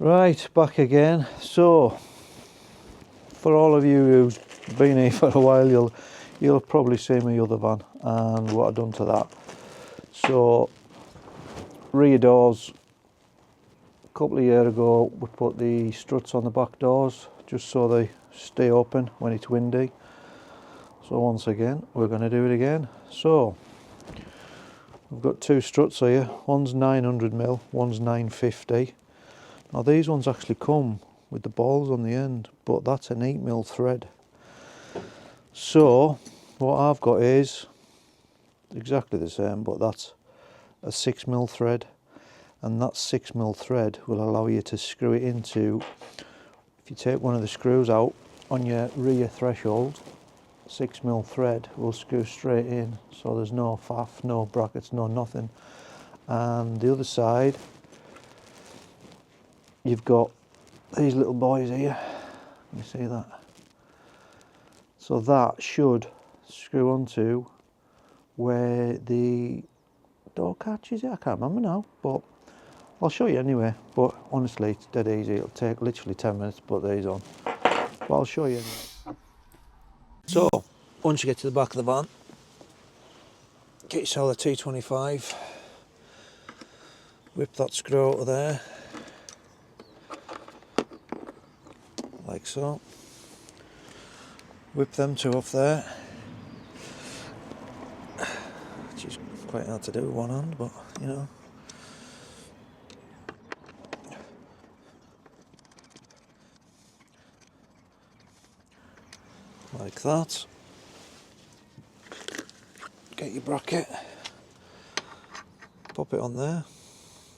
Right, back again. So for all of you who's been here for a while, you'll probably see my other van and what I've done to that. So rear doors, a couple of years ago we put the struts on the back doors just so they stay open when it's windy. So once again we're going to do it again. So we've got two struts here, one's 900mm, one's 950. Now these ones actually come with the balls on the end, but that's an 8mm thread. So what I've got is exactly the same, but that's a 6mm thread, and that 6mm thread will allow you to screw it into, if you take one of the screws out on your rear threshold, 6mm thread will screw straight in, so there's no faff, no brackets, no nothing. And the other side, you've got these little boys here, you see that? So that should screw onto where the door catch is. I can't remember now, but I'll show you anyway. But honestly, it's dead easy. It'll take literally 10 minutes to put these on, but I'll show you anyway. So once you get to the back of the van, get yourself a T25, whip that screw out of there like so, whip them two off there, which is quite hard to do with one hand, but you know. Like that. Get your bracket, pop it on there,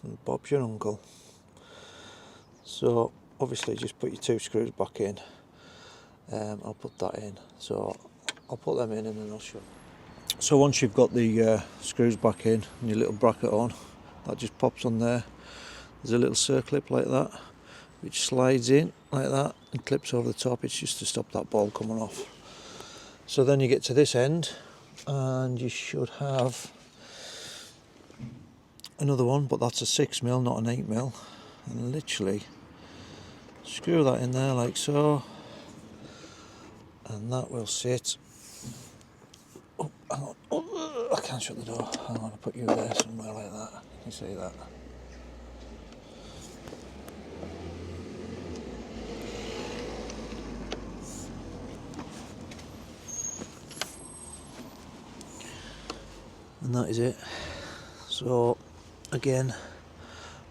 and Bob's your uncle. So obviously just put your two screws back in. I'll put that in, so I'll put them in and then I'll show you. So once you've got the screws back in and your little bracket on, that just pops on there. There's a little circlip like that which slides in like that and clips over the top. It's just to stop that ball coming off. So then you get to this end and you should have another one, but that's a 6mm, not an 8mm, and literally screw that in there like so, and that will sit. Oh, hang on. Oh, I can't shut the door. I'm going to put you there somewhere like that. You see that? And that is it. So again,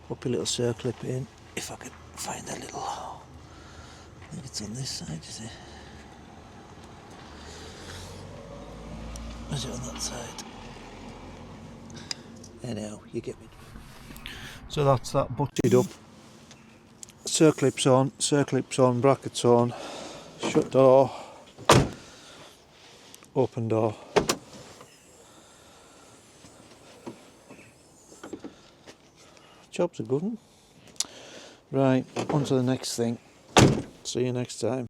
pop your little circlip in, if I could find a little, I think it's on this side, is it? Is it on that side? Anyhow, you get me. So that's that butted up. Circlips on, brackets on, shut door, open door. Job's a good one. Right, on to the next thing. See you next time.